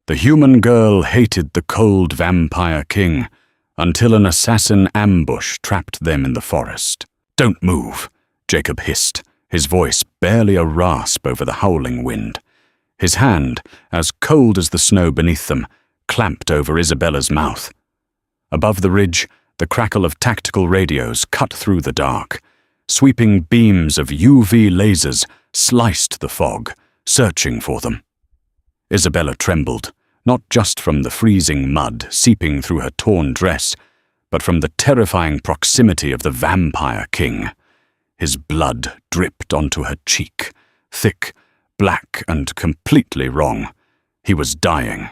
The human girl hated the cold vampire king until an assassin ambush trapped them in the forest. "Don't move," Jacob hissed, his voice barely a rasp over the howling wind. His hand, as cold as the snow beneath them, clamped over Isabella's mouth. Above the ridge, the crackle of tactical radios cut through the dark. Sweeping beams of UV lasers sliced the fog, searching for them. Isabella trembled, not just from the freezing mud seeping through her torn dress, but from the terrifying proximity of the vampire king. His blood dripped onto her cheek, thick, black, and completely wrong. He was dying.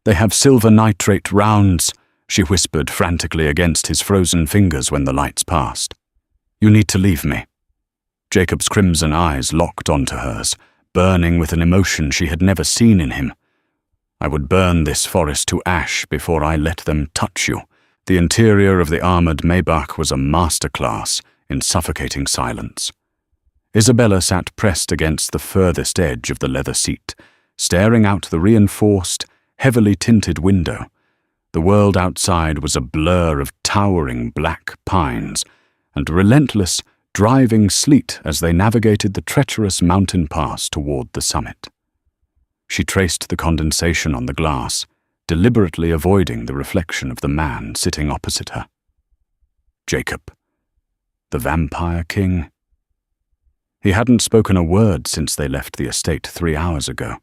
"They have silver nitrate rounds," she whispered frantically against his frozen fingers when the lights passed. "You need to leave me." Jacob's crimson eyes locked onto hers, burning with an emotion she had never seen in him. "I would burn this forest to ash before I let them touch you." The interior of the armored Maybach was a masterclass in suffocating silence. Isabella sat pressed against the furthest edge of the leather seat, staring out the reinforced, heavily tinted window. The world outside was a blur of towering black pines and relentless, driving sleet as they navigated the treacherous mountain pass toward the summit. She traced the condensation on the glass, deliberately avoiding the reflection of the man sitting opposite her. Jacob. The vampire king. He hadn't spoken a word since they left the estate 3 hours ago.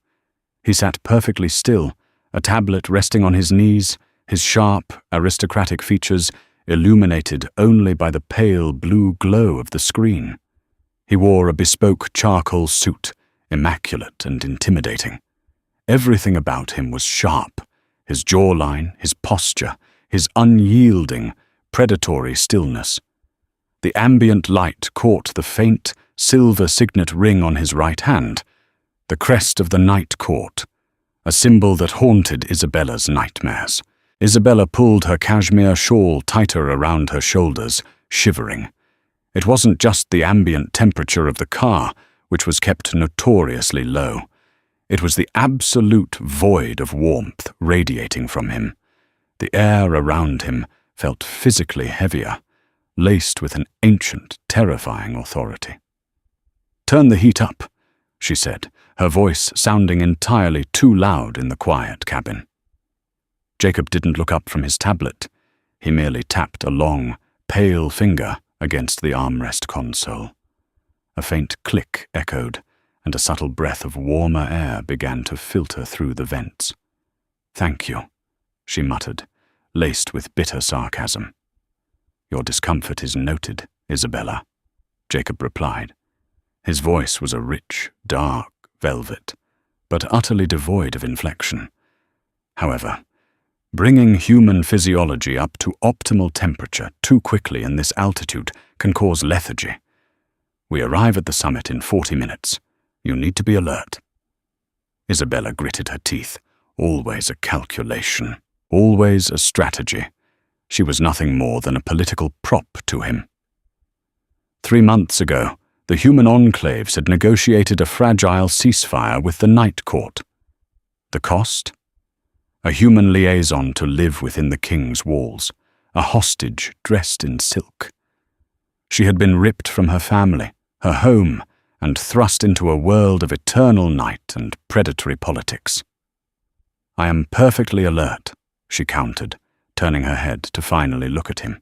He sat perfectly still, a tablet resting on his knees, his sharp, aristocratic features illuminated only by the pale blue glow of the screen. He wore a bespoke charcoal suit, immaculate and intimidating. Everything about him was sharp, his jawline, his posture, his unyielding, predatory stillness. The ambient light caught the faint, silver signet ring on his right hand, the crest of the Night Court, a symbol that haunted Isabella's nightmares. Isabella pulled her cashmere shawl tighter around her shoulders, shivering. It wasn't just the ambient temperature of the car, which was kept notoriously low. It was the absolute void of warmth radiating from him. The air around him felt physically heavier, laced with an ancient, terrifying authority. "Turn the heat up," she said, her voice sounding entirely too loud in the quiet cabin. Jacob didn't look up from his tablet. He merely tapped a long, pale finger against the armrest console. A faint click echoed, and a subtle breath of warmer air began to filter through the vents. "Thank you," she muttered, laced with bitter sarcasm. "Your discomfort is noted, Isabella," Jacob replied. His voice was a rich, dark velvet, but utterly devoid of inflection. However, bringing human physiology up to optimal temperature too quickly in this altitude can cause lethargy. "We arrive at the summit in 40 minutes. You need to be alert." Isabella gritted her teeth. Always a calculation. Always a strategy. She was nothing more than a political prop to him. 3 months ago, the human enclaves had negotiated a fragile ceasefire with the Night Court. The cost? A human liaison to live within the king's walls, a hostage dressed in silk. She had been ripped from her family, her home, and thrust into a world of eternal night and predatory politics. "I am perfectly alert," she countered, turning her head to finally look at him.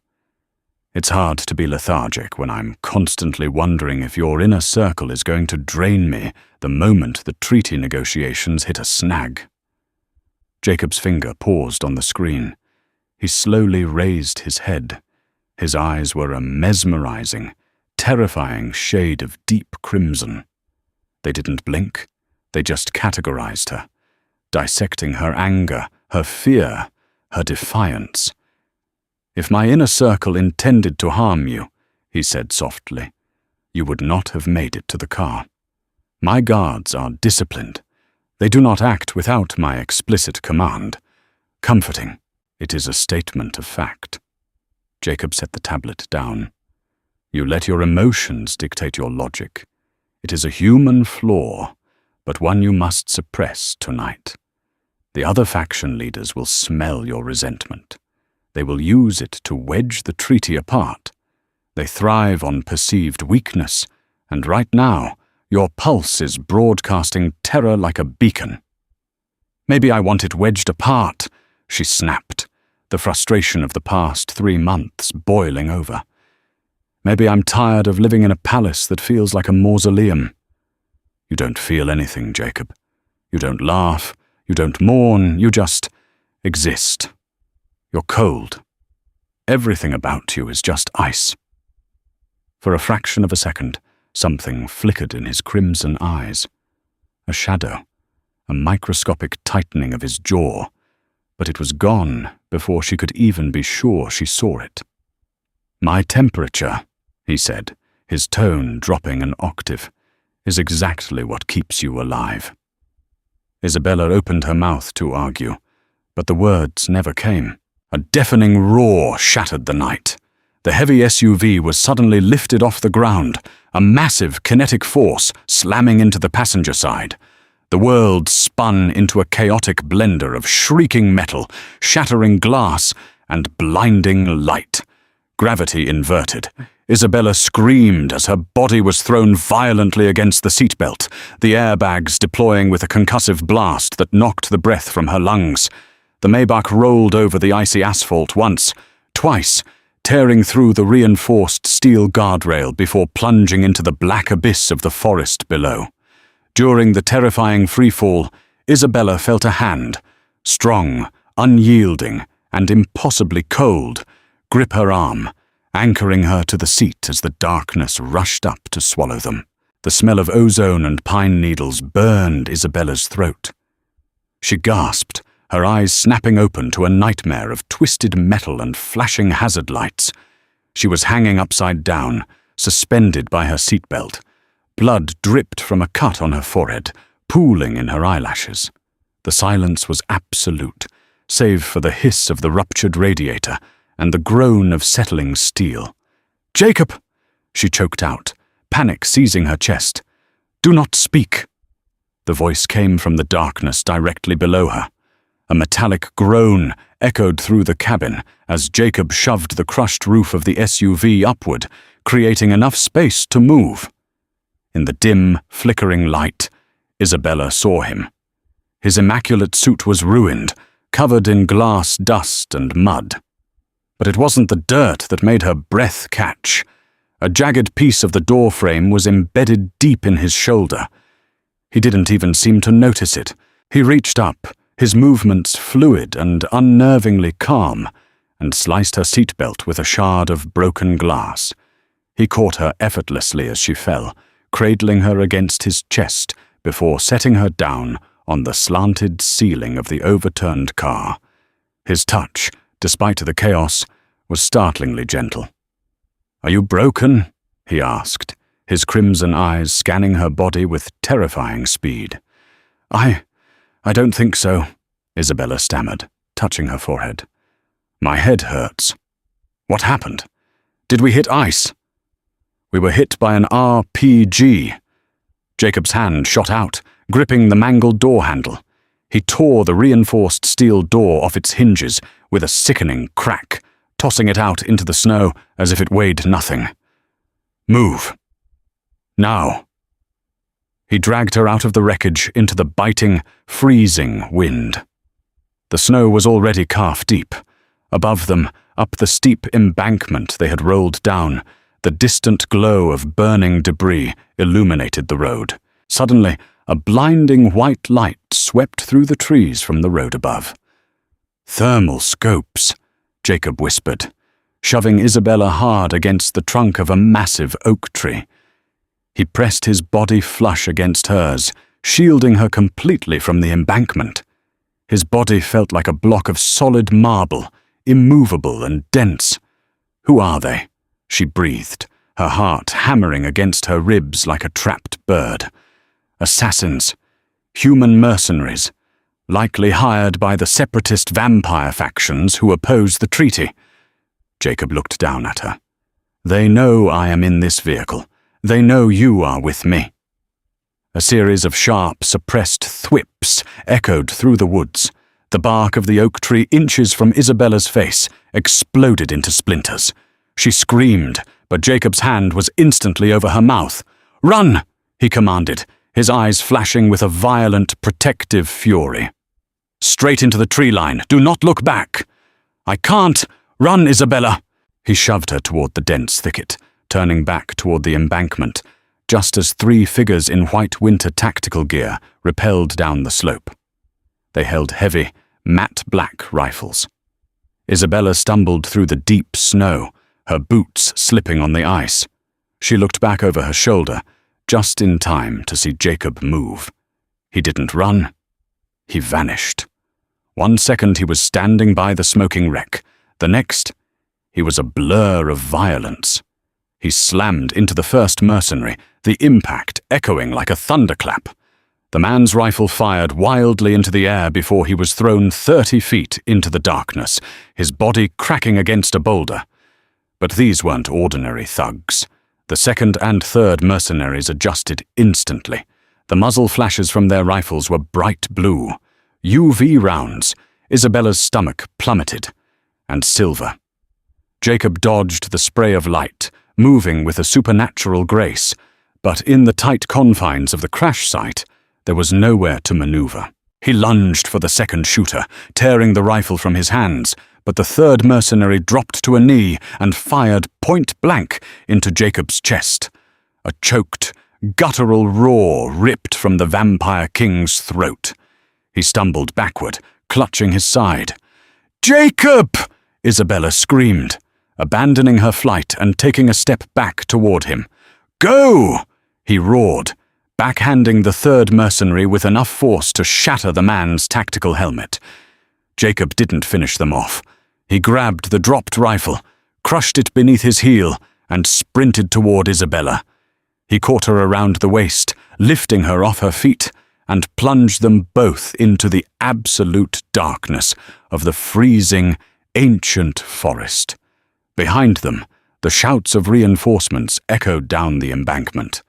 "It's hard to be lethargic when I'm constantly wondering if your inner circle is going to drain me the moment the treaty negotiations hit a snag." Jacob's finger paused on the screen. He slowly raised his head. His eyes were a mesmerizing, terrifying shade of deep crimson. They didn't blink. They just categorized her, dissecting her anger, her fear, her defiance. "If my inner circle intended to harm you," he said softly, "you would not have made it to the car. My guards are disciplined. They do not act without my explicit command. Comforting. It is a statement of fact." Jacob set the tablet down. "You let your emotions dictate your logic. It is a human flaw, but one you must suppress tonight. The other faction leaders will smell your resentment. They will use it to wedge the treaty apart. They thrive on perceived weakness, and right now, your pulse is broadcasting terror like a beacon. Maybe I want it wedged apart, she snapped, the frustration of the past 3 months boiling over. Maybe I'm tired of living in a palace that feels like a mausoleum. You don't feel anything, Jacob. You don't laugh, you don't mourn, you just exist. You're cold. Everything about you is just ice. For a fraction of a second, something flickered in his crimson eyes. A shadow, a microscopic tightening of his jaw, but it was gone before she could even be sure she saw it. My temperature, he said, his tone dropping an octave, is exactly what keeps you alive. Isabella opened her mouth to argue, but the words never came. A deafening roar shattered the night. The heavy SUV was suddenly lifted off the ground, a massive kinetic force slamming into the passenger side. The world spun into a chaotic blender of shrieking metal, shattering glass, and blinding light. Gravity inverted. Isabella screamed as her body was thrown violently against the seatbelt, the airbags deploying with a concussive blast that knocked the breath from her lungs. The Maybach rolled over the icy asphalt once, twice, tearing through the reinforced steel guardrail before plunging into the black abyss of the forest below. During the terrifying freefall, Isabella felt a hand, strong, unyielding, and impossibly cold, grip her arm, anchoring her to the seat as the darkness rushed up to swallow them. The smell of ozone and pine needles burned Isabella's throat. She gasped, her eyes snapping open to a nightmare of twisted metal and flashing hazard lights. She was hanging upside down, suspended by her seatbelt. Blood dripped from a cut on her forehead, pooling in her eyelashes. The silence was absolute, save for the hiss of the ruptured radiator and the groan of settling steel. "Jacob!" she choked out, panic seizing her chest. "Do not speak." The voice came from the darkness directly below her. A metallic groan echoed through the cabin as Jacob shoved the crushed roof of the SUV upward, creating enough space to move. In the dim, flickering light, Isabella saw him. His immaculate suit was ruined, covered in glass dust and mud. But it wasn't the dirt that made her breath catch. A jagged piece of the door frame was embedded deep in his shoulder. He didn't even seem to notice it. He reached up, his movements fluid and unnervingly calm, and sliced her seatbelt with a shard of broken glass. He caught her effortlessly as she fell, cradling her against his chest before setting her down on the slanted ceiling of the overturned car. His touch, despite the chaos, was startlingly gentle. "Are you broken?" he asked, his crimson eyes scanning her body with terrifying speed. I don't think so," Isabella stammered, touching her forehead. "My head hurts." "What happened? Did we hit ice?" "We were hit by an RPG." Jacob's hand shot out, gripping the mangled door handle. He tore the reinforced steel door off its hinges with a sickening crack, tossing it out into the snow as if it weighed nothing. "Move. Now." He dragged her out of the wreckage into the biting, freezing wind. The snow was already calf-deep. Above them, up the steep embankment they had rolled down, the distant glow of burning debris illuminated the road. Suddenly, a blinding white light swept through the trees from the road above. "Thermal scopes," Jacob whispered, shoving Isabella hard against the trunk of a massive oak tree. He pressed his body flush against hers, shielding her completely from the embankment. His body felt like a block of solid marble, immovable and dense. "Who are they?" she breathed, her heart hammering against her ribs like a trapped bird. "Assassins. Human mercenaries. Likely hired by the separatist vampire factions who oppose the treaty." Jacob looked down at her. "They know I am in this vehicle. They know you are with me." A series of sharp, suppressed thwips echoed through the woods. The bark of the oak tree inches from Isabella's face exploded into splinters. She screamed, but Jacob's hand was instantly over her mouth. "Run!" he commanded, his eyes flashing with a violent, protective fury. "Straight into the tree line. Do not look back." "I can't. Run, Isabella." He shoved her toward the dense thicket, turning back toward the embankment, just as 3 figures in white winter tactical gear rappelled down the slope. They held heavy, matte black rifles. Isabella stumbled through the deep snow, her boots slipping on the ice. She looked back over her shoulder, just in time to see Jacob move. He didn't run. He vanished. 1 second he was standing by the smoking wreck. The next, he was a blur of violence. He slammed into the first mercenary, the impact echoing like a thunderclap. The man's rifle fired wildly into the air before he was thrown 30 feet into the darkness, his body cracking against a boulder. But these weren't ordinary thugs. The second and third mercenaries adjusted instantly. The muzzle flashes from their rifles were bright blue. UV rounds. Isabella's stomach plummeted. And silver. Jacob dodged the spray of light, moving with a supernatural grace, but in the tight confines of the crash site, there was nowhere to maneuver. He lunged for the second shooter, tearing the rifle from his hands, but the third mercenary dropped to a knee and fired point blank into Jacob's chest. A choked, guttural roar ripped from the vampire king's throat. He stumbled backward, clutching his side. "Jacob!" Isabella screamed, abandoning her flight and taking a step back toward him. "Go!" he roared, backhanding the third mercenary with enough force to shatter the man's tactical helmet. Jacob didn't finish them off. He grabbed the dropped rifle, crushed it beneath his heel, and sprinted toward Isabella. He caught her around the waist, lifting her off her feet, and plunged them both into the absolute darkness of the freezing, ancient forest. Behind them, the shouts of reinforcements echoed down the embankment.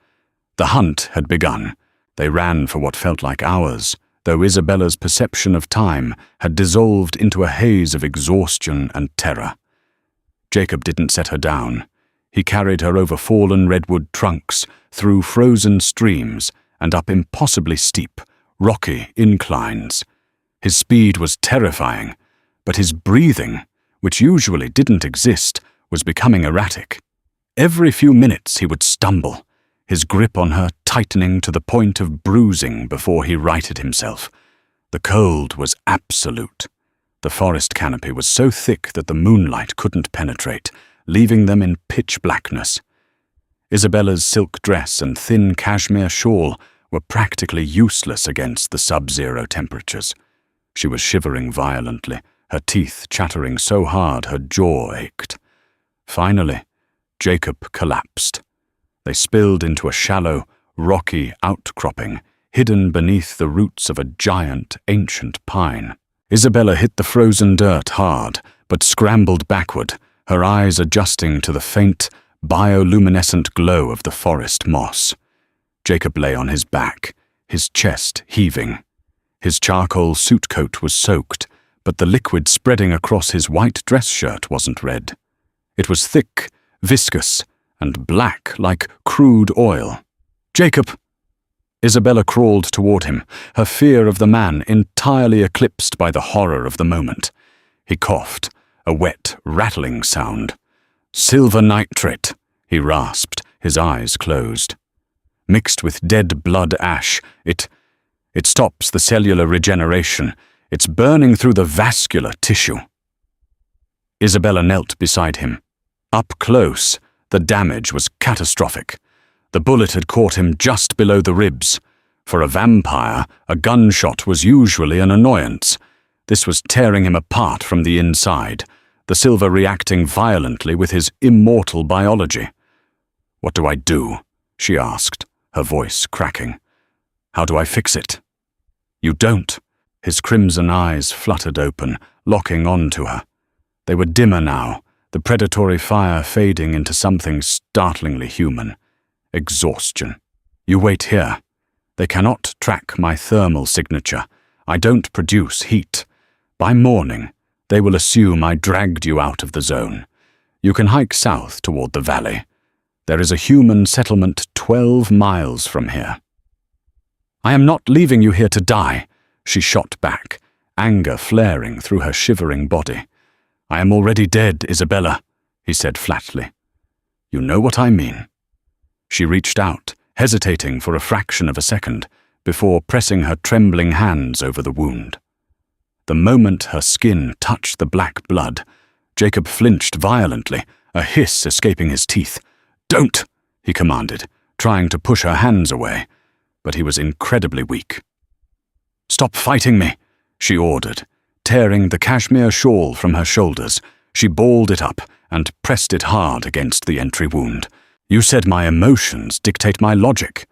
The hunt had begun. They ran for what felt like hours, though Isabella's perception of time had dissolved into a haze of exhaustion and terror. Jacob didn't set her down. He carried her over fallen redwood trunks, through frozen streams, and up impossibly steep, rocky inclines. His speed was terrifying, but his breathing, which usually didn't exist, was becoming erratic. Every few minutes he would stumble, his grip on her tightening to the point of bruising before he righted himself. The cold was absolute. The forest canopy was so thick that the moonlight couldn't penetrate, leaving them in pitch blackness. Isabella's silk dress and thin cashmere shawl were practically useless against the sub-zero temperatures. She was shivering violently, her teeth chattering so hard her jaw ached. Finally, Jacob collapsed. They spilled into a shallow, rocky outcropping, hidden beneath the roots of a giant, ancient pine. Isabella hit the frozen dirt hard, but scrambled backward, her eyes adjusting to the faint, bioluminescent glow of the forest moss. Jacob lay on his back, his chest heaving. His charcoal suit coat was soaked, but the liquid spreading across his white dress shirt wasn't red. It was thick, viscous, and black like crude oil. "Jacob!" Isabella crawled toward him, her fear of the man entirely eclipsed by the horror of the moment. He coughed, a wet, rattling sound. "Silver nitrate," he rasped, his eyes closed. "Mixed with dead blood ash, it stops the cellular regeneration. It's burning through the vascular tissue." Isabella knelt beside him. Up close, the damage was catastrophic. The bullet had caught him just below the ribs. For a vampire, a gunshot was usually an annoyance. This was tearing him apart from the inside, the silver reacting violently with his immortal biology. "What do I do?" she asked, her voice cracking. "How do I fix it?" "You don't." His crimson eyes fluttered open, locking on to her. They were dimmer now, the predatory fire fading into something startlingly human. Exhaustion. "You wait here. They cannot track my thermal signature. I don't produce heat. By morning, they will assume I dragged you out of the zone. You can hike south toward the valley. There is a human settlement 12 miles from here." "I am not leaving you here to die," she shot back, anger flaring through her shivering body. "I am already dead, Isabella," he said flatly. "You know what I mean." She reached out, hesitating for a fraction of a second, before pressing her trembling hands over the wound. The moment her skin touched the black blood, Jacob flinched violently, a hiss escaping his teeth. "Don't!" he commanded, trying to push her hands away, but he was incredibly weak. "Stop fighting me," she ordered. Tearing the cashmere shawl from her shoulders, she balled it up and pressed it hard against the entry wound. "You said my emotions dictate my logic.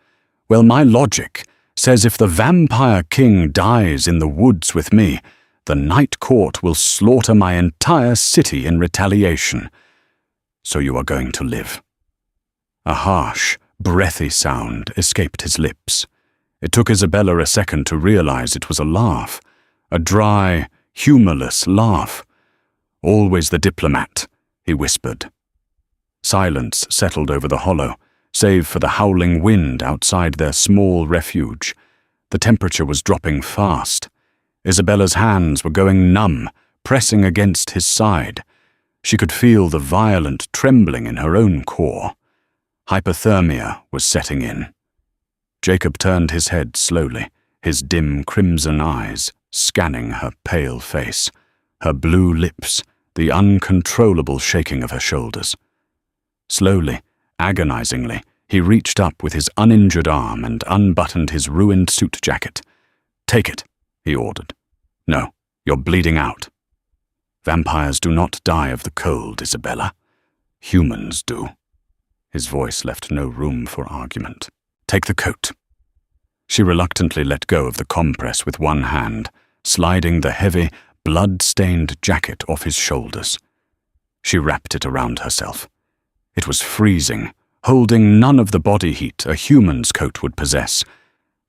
Well, my logic says if the Vampire King dies in the woods with me, the Night Court will slaughter my entire city in retaliation. So you are going to live." A harsh, breathy sound escaped his lips. It took Isabella a second to realize it was a laugh, a dry, humorless laugh. "Always the diplomat," he whispered. Silence settled over the hollow, save for the howling wind outside their small refuge. The temperature was dropping fast. Isabella's hands were going numb, pressing against his side. She could feel the violent trembling in her own core. Hypothermia was setting in. Jacob turned his head slowly, his dim crimson eyes scanning her pale face, her blue lips, the uncontrollable shaking of her shoulders. Slowly, agonizingly, he reached up with his uninjured arm and unbuttoned his ruined suit jacket. "Take it," he ordered. "No, you're bleeding out." "Vampires do not die of the cold, Isabella. Humans do." His voice left no room for argument. "Take the coat." She reluctantly let go of the compress with one hand, sliding the heavy, blood-stained jacket off his shoulders. She wrapped it around herself. It was freezing, holding none of the body heat a human's coat would possess,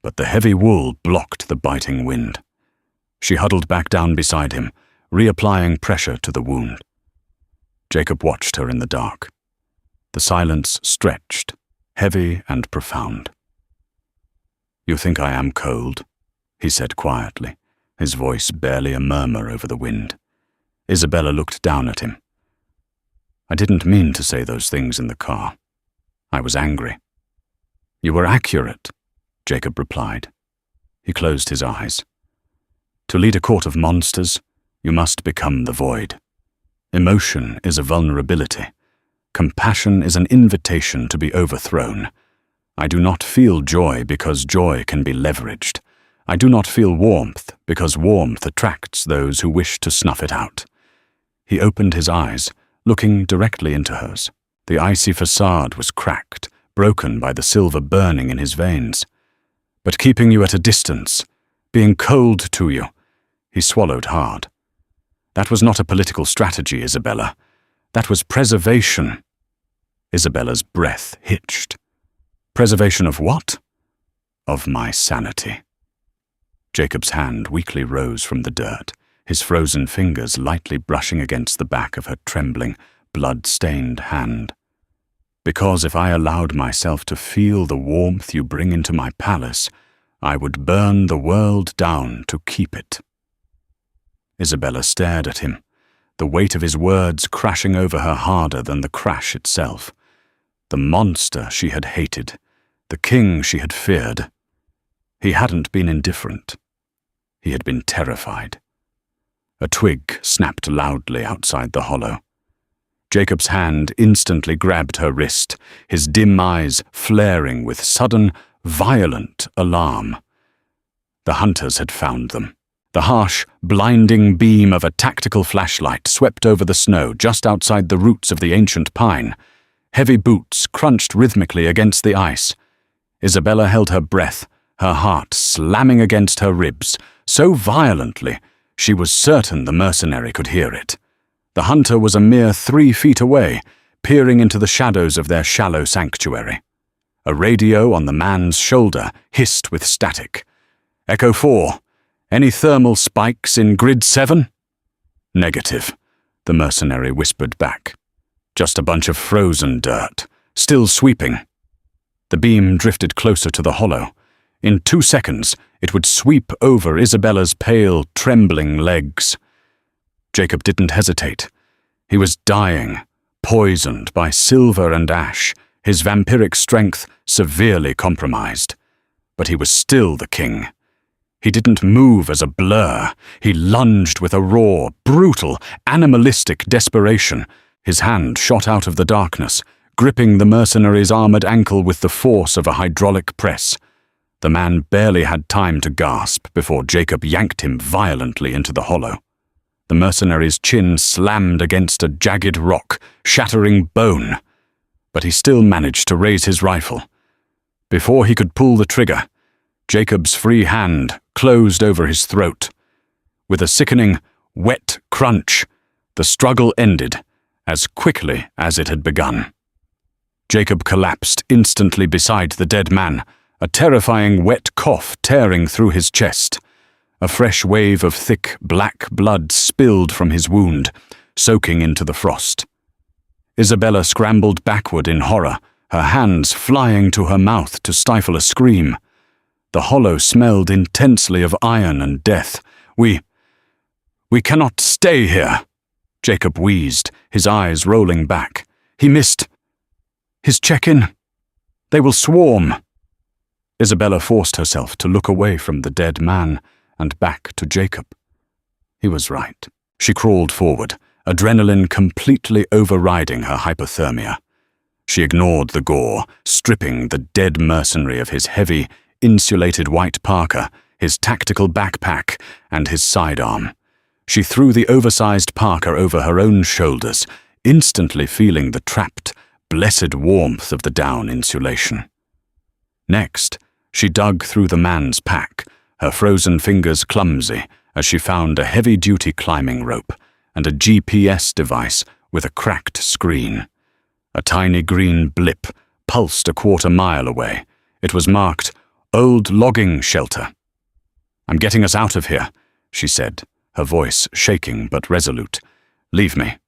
but the heavy wool blocked the biting wind. She huddled back down beside him, reapplying pressure to the wound. Jacob watched her in the dark. The silence stretched, heavy and profound. "You think I am cold?" he said quietly, his voice barely a murmur over the wind. Isabella looked down at him. "I didn't mean to say those things in the car. I was angry." "You were accurate," Jacob replied. He closed his eyes. "To lead a court of monsters, you must become the void. Emotion is a vulnerability. Compassion is an invitation to be overthrown. I do not feel joy because joy can be leveraged. I do not feel warmth because warmth attracts those who wish to snuff it out." He opened his eyes, looking directly into hers. The icy facade was cracked, broken by the silver burning in his veins. "But keeping you at a distance, being cold to you," he swallowed hard. "That was not a political strategy, Isabella. That was preservation." Isabella's breath hitched. "Preservation of what?" "Of my sanity." Jacob's hand weakly rose from the dirt, his frozen fingers lightly brushing against the back of her trembling, blood-stained hand. "Because if I allowed myself to feel the warmth you bring into my palace, I would burn the world down to keep it." Isabella stared at him, the weight of his words crashing over her harder than the crash itself. The monster she had hated, the king she had feared. He hadn't been indifferent. He had been terrified. A twig snapped loudly outside the hollow. Jacob's hand instantly grabbed her wrist, his dim eyes flaring with sudden, violent alarm. The hunters had found them. The harsh, blinding beam of a tactical flashlight swept over the snow just outside the roots of the ancient pine. Heavy boots crunched rhythmically against the ice. Isabella held her breath, her heart slamming against her ribs, so violently she was certain the mercenary could hear it. The hunter was a mere 3 feet away, peering into the shadows of their shallow sanctuary. A radio on the man's shoulder hissed with static. "Echo 4. Any thermal spikes in Grid 7? Negative, the mercenary whispered back. Just a bunch of frozen dirt, still sweeping. The beam drifted closer to the hollow. In 2 seconds, it would sweep over Isabella's pale, trembling legs. Jacob didn't hesitate. He was dying, poisoned by silver and ash, his vampiric strength severely compromised. But he was still the king. He didn't move as a blur. He lunged with a raw, brutal, animalistic desperation. His hand shot out of the darkness, gripping the mercenary's armored ankle with the force of a hydraulic press. The man barely had time to gasp before Jacob yanked him violently into the hollow. The mercenary's chin slammed against a jagged rock, shattering bone. But he still managed to raise his rifle. Before he could pull the trigger, Jacob's free hand closed over his throat. With a sickening, wet crunch, the struggle ended as quickly as it had begun. Jacob collapsed instantly beside the dead man, a terrifying wet cough tearing through his chest. A fresh wave of thick, black blood spilled from his wound, soaking into the frost. Isabella scrambled backward in horror, her hands flying to her mouth to stifle a scream. The hollow smelled intensely of iron and death. We cannot stay here," Jacob wheezed, his eyes rolling back. "He missed his check-in. They will swarm." Isabella forced herself to look away from the dead man and back to Jacob. He was right. She crawled forward, adrenaline completely overriding her hypothermia. She ignored the gore, stripping the dead mercenary of his heavy, insulated white parka, his tactical backpack, and his sidearm. She threw the oversized parka over her own shoulders, instantly feeling the trapped, blessed warmth of the down insulation. Next, she dug through the man's pack, her frozen fingers clumsy as she found a heavy-duty climbing rope and a GPS device with a cracked screen. A tiny green blip pulsed a quarter-mile away. It was marked, "Old Logging Shelter." "I'm getting us out of here," she said, her voice shaking but resolute. "Leave me."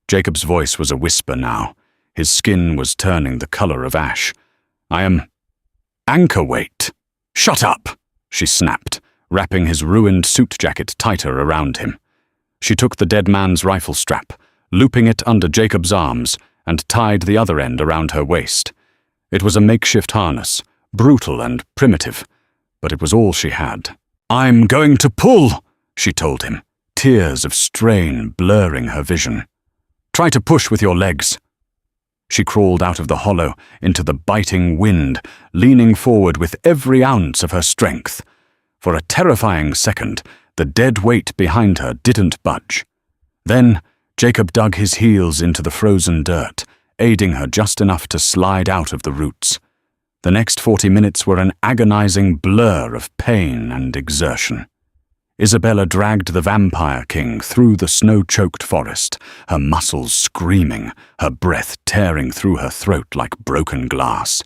Jacob's voice was a whisper now. His skin was turning the color of ash. "I am anchor weight." "Shut up," she snapped, wrapping his ruined suit jacket tighter around him. She took the dead man's rifle strap, looping it under Jacob's arms, and tied the other end around her waist. It was a makeshift harness, brutal and primitive, but it was all she had. "I'm going to pull," she told him, tears of strain blurring her vision. "Try to push with your legs." She crawled out of the hollow into the biting wind, leaning forward with every ounce of her strength. For a terrifying second, the dead weight behind her didn't budge. Then, Jacob dug his heels into the frozen dirt, aiding her just enough to slide out of the roots. The next 40 minutes were an agonizing blur of pain and exertion. Isabella dragged the Vampire King through the snow-choked forest, her muscles screaming, her breath tearing through her throat like broken glass.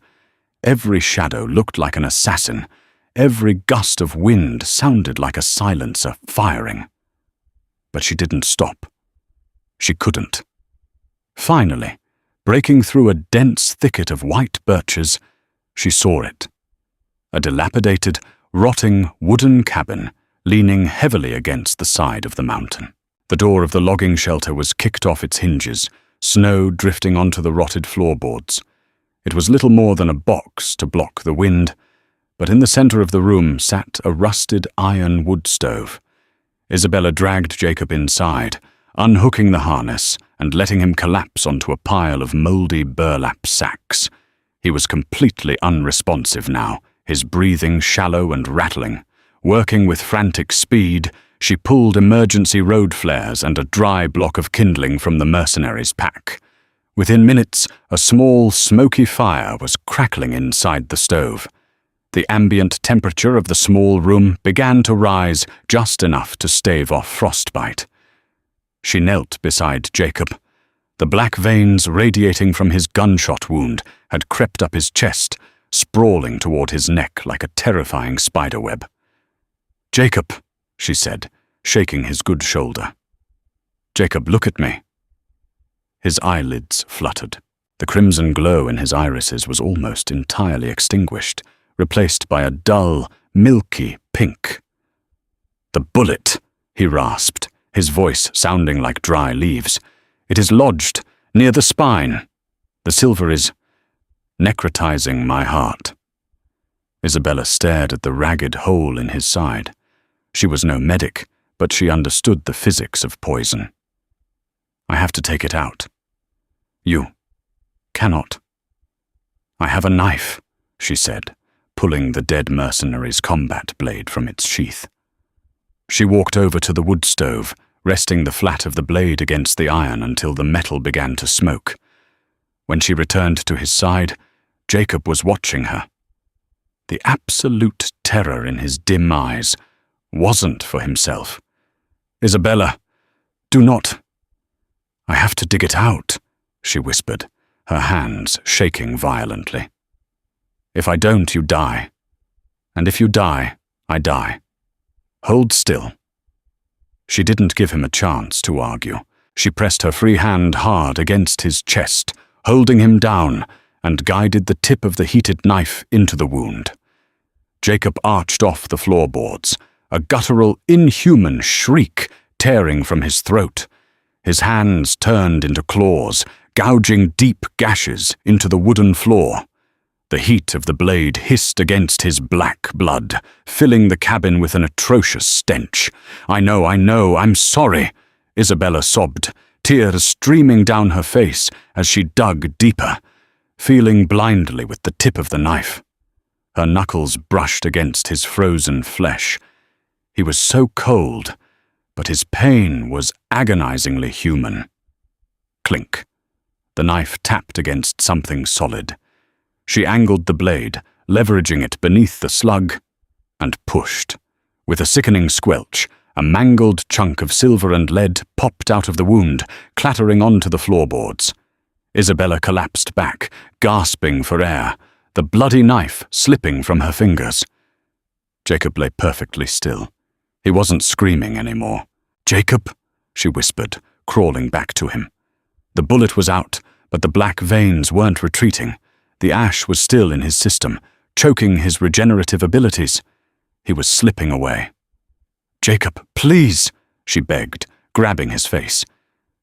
Every shadow looked like an assassin. Every gust of wind sounded like a silencer firing. But she didn't stop. She couldn't. Finally, breaking through a dense thicket of white birches, she saw it. A dilapidated, rotting wooden cabin leaning heavily against the side of the mountain. The door of the logging shelter was kicked off its hinges, snow drifting onto the rotted floorboards. It was little more than a box to block the wind, but in the center of the room sat a rusted iron wood stove. Isabella dragged Jacob inside, unhooking the harness and letting him collapse onto a pile of moldy burlap sacks. He was completely unresponsive now, his breathing shallow and rattling. Working with frantic speed, she pulled emergency road flares and a dry block of kindling from the mercenary's pack. Within minutes, a small, smoky fire was crackling inside the stove. The ambient temperature of the small room began to rise just enough to stave off frostbite. She knelt beside Jacob. The black veins radiating from his gunshot wound had crept up his chest, sprawling toward his neck like a terrifying spiderweb. "Jacob," she said, shaking his good shoulder. "Jacob, look at me." His eyelids fluttered. The crimson glow in his irises was almost entirely extinguished, replaced by a dull, milky pink. "The bullet," he rasped, his voice sounding like dry leaves. "It is lodged near the spine. The silver is necrotizing my heart." Isabella stared at the ragged hole in his side. She was no medic, but she understood the physics of poison. "I have to take it out." "You cannot." "I have a knife," she said, pulling the dead mercenary's combat blade from its sheath. She walked over to the wood stove, resting the flat of the blade against the iron until the metal began to smoke. When she returned to his side, Jacob was watching her. The absolute terror in his dim eyes wasn't for himself. "Isabella, do not." "I have to dig it out," she whispered, her hands shaking violently. "If I don't, you die. And if you die, I die. Hold still." She didn't give him a chance to argue. She pressed her free hand hard against his chest, holding him down, and guided the tip of the heated knife into the wound. Jacob arched off the floorboards, a guttural, inhuman shriek tearing from his throat. His hands turned into claws, gouging deep gashes into the wooden floor. The heat of the blade hissed against his black blood, filling the cabin with an atrocious stench. I know, I'm sorry," Isabella sobbed, tears streaming down her face as she dug deeper, feeling blindly with the tip of the knife. Her knuckles brushed against his frozen flesh. He was so cold, but his pain was agonizingly human. Clink. The knife tapped against something solid. She angled the blade, leveraging it beneath the slug, and pushed. With a sickening squelch, a mangled chunk of silver and lead popped out of the wound, clattering onto the floorboards. Isabella collapsed back, gasping for air, the bloody knife slipping from her fingers. Jacob lay perfectly still. He wasn't screaming anymore. "Jacob," she whispered, crawling back to him. The bullet was out, but the black veins weren't retreating. The ash was still in his system, choking his regenerative abilities. He was slipping away. "Jacob, please," she begged, grabbing his face.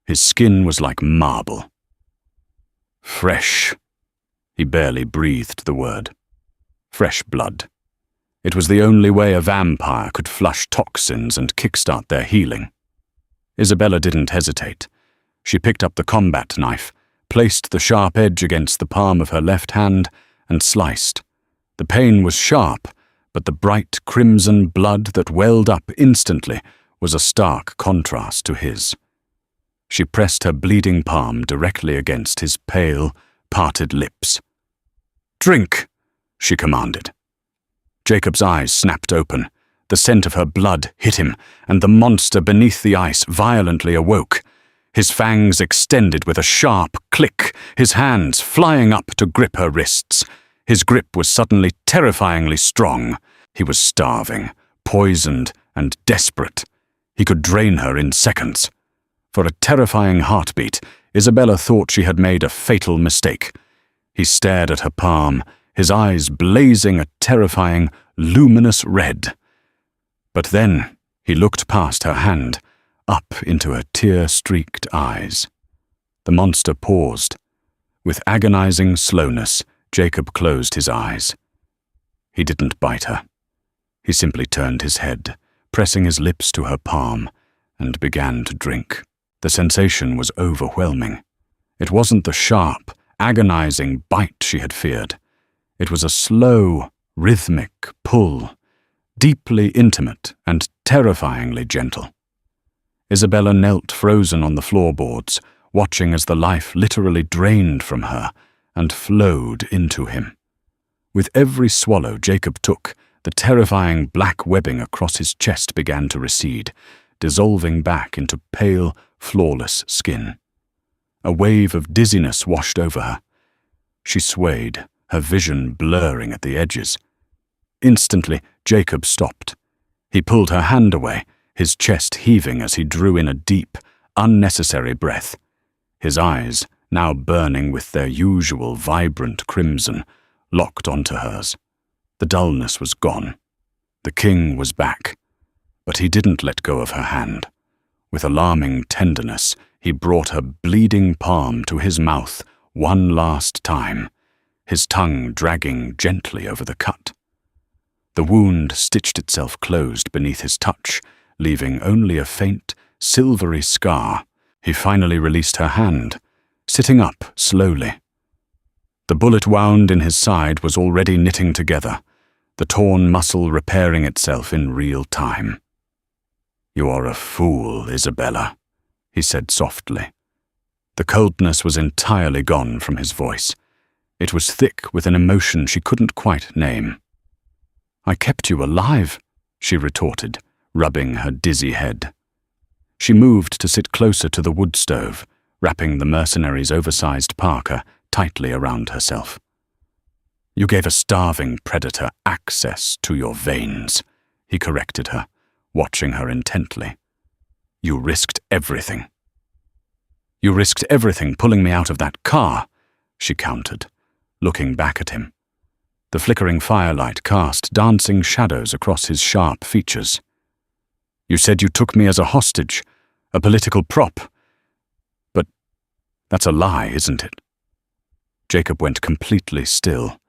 His skin was like marble. "Fresh." He barely breathed the word. Fresh blood. It was the only way a vampire could flush toxins and kickstart their healing. Isabella didn't hesitate. She picked up the combat knife, placed the sharp edge against the palm of her left hand, and sliced. The pain was sharp, but the bright crimson blood that welled up instantly was a stark contrast to his. She pressed her bleeding palm directly against his pale, parted lips. "Drink," she commanded. Jacob's eyes snapped open. The scent of her blood hit him, and the monster beneath the ice violently awoke. His fangs extended with a sharp click, his hands flying up to grip her wrists. His grip was suddenly terrifyingly strong. He was starving, poisoned, and desperate. He could drain her in seconds. For a terrifying heartbeat, Isabella thought she had made a fatal mistake. He stared at her palm, his eyes blazing a terrifying, luminous red. But then he looked past her hand, up into her tear-streaked eyes. The monster paused. With agonizing slowness, Jacob closed his eyes. He didn't bite her. He simply turned his head, pressing his lips to her palm, and began to drink. The sensation was overwhelming. It wasn't the sharp, agonizing bite she had feared. It was a slow, rhythmic pull, deeply intimate and terrifyingly gentle. Isabella knelt frozen on the floorboards, watching as the life literally drained from her and flowed into him. With every swallow Jacob took, the terrifying black webbing across his chest began to recede, dissolving back into pale, flawless skin. A wave of dizziness washed over her. She swayed, her vision blurring at the edges. Instantly, Jacob stopped. He pulled her hand away, his chest heaving as he drew in a deep, unnecessary breath. His eyes, now burning with their usual vibrant crimson, locked onto hers. The dullness was gone. The king was back, but he didn't let go of her hand. With alarming tenderness, he brought her bleeding palm to his mouth one last time, his tongue dragging gently over the cut. The wound stitched itself closed beneath his touch, leaving only a faint, silvery scar. He finally released her hand, sitting up slowly. The bullet wound in his side was already knitting together, the torn muscle repairing itself in real time. "You are a fool, Isabella," he said softly. The coldness was entirely gone from his voice. It was thick with an emotion she couldn't quite name. "I kept you alive," she retorted, rubbing her dizzy head. She moved to sit closer to the wood stove, wrapping the mercenary's oversized parka tightly around herself. "You gave a starving predator access to your veins," he corrected her, watching her intently. "You risked everything." "You risked everything pulling me out of that car," she countered, looking back at him. The flickering firelight cast dancing shadows across his sharp features. "You said you took me as a hostage, a political prop. But that's a lie, isn't it?" Jacob went completely still.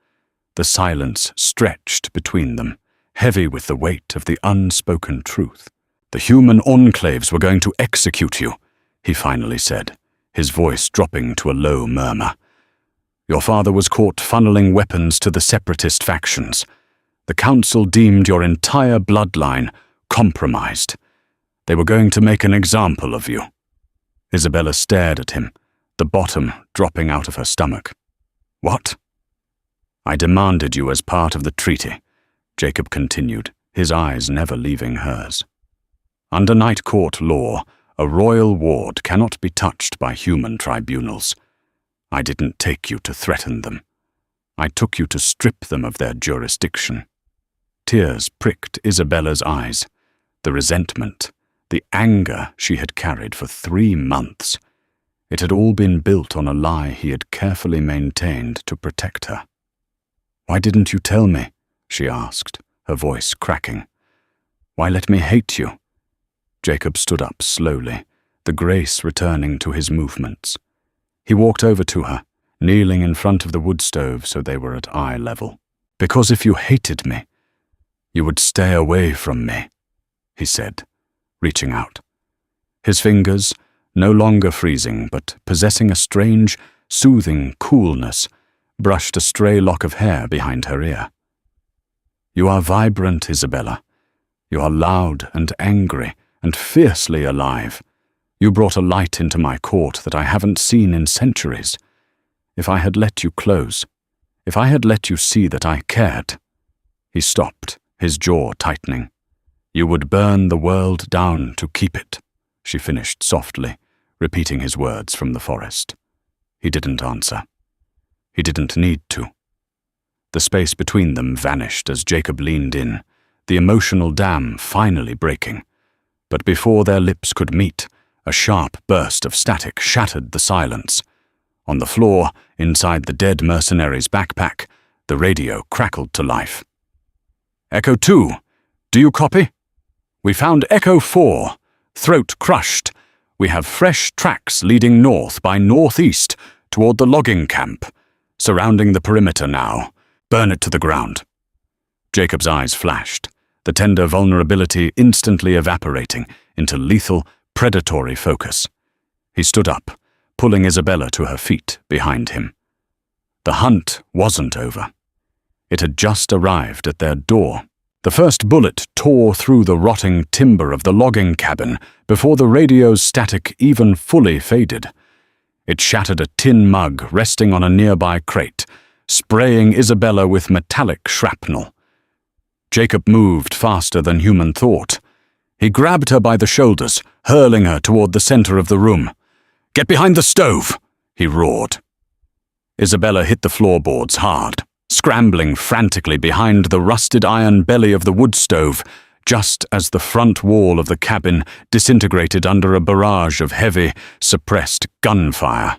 The silence stretched between them, heavy with the weight of the unspoken truth. "The human enclaves were going to execute you," he finally said, his voice dropping to a low murmur. "Your father was caught funneling weapons to the separatist factions. The council deemed your entire bloodline compromised. They were going to make an example of you." Isabella stared at him, the bottom dropping out of her stomach. "What?" "I demanded you as part of the treaty," Jacob continued, his eyes never leaving hers. "Under Night Court law, a royal ward cannot be touched by human tribunals. I didn't take you to threaten them. I took you to strip them of their jurisdiction." Tears pricked Isabella's eyes. The resentment, the anger she had carried for 3 months. It had all been built on a lie he had carefully maintained to protect her. "Why didn't you tell me?" she asked, her voice cracking. "Why let me hate you?" Jacob stood up slowly, the grace returning to his movements. He walked over to her, kneeling in front of the wood stove so they were at eye level. "Because if you hated me, you would stay away from me," he said, reaching out. His fingers, no longer freezing but possessing a strange, soothing coolness, brushed a stray lock of hair behind her ear. "You are vibrant, Isabella. You are loud and angry and fiercely alive. You brought a light into my court that I haven't seen in centuries. If I had let you close, if I had let you see that I cared—" He stopped, his jaw tightening. "You would burn the world down to keep it," she finished softly, repeating his words from the forest. He didn't answer. He didn't need to. The space between them vanished as Jacob leaned in, the emotional dam finally breaking. But before their lips could meet, a sharp burst of static shattered the silence. On the floor, inside the dead mercenary's backpack, the radio crackled to life. "Echo 2, do you copy? We found Echo 4, throat crushed. We have fresh tracks leading north by northeast toward the logging camp. Surrounding the perimeter now. Burn it to the ground." Jacob's eyes flashed, the tender vulnerability instantly evaporating into lethal, predatory focus. He stood up, pulling Isabella to her feet behind him. The hunt wasn't over. It had just arrived at their door. The first bullet tore through the rotting timber of the logging cabin before the radio's static even fully faded. It shattered a tin mug resting on a nearby crate, spraying Isabella with metallic shrapnel. Jacob moved faster than human thought. He grabbed her by the shoulders, hurling her toward the center of the room. "Get behind the stove!" he roared. Isabella hit the floorboards hard, scrambling frantically behind the rusted iron belly of the wood stove. just as the front wall of the cabin disintegrated under a barrage of heavy, suppressed gunfire.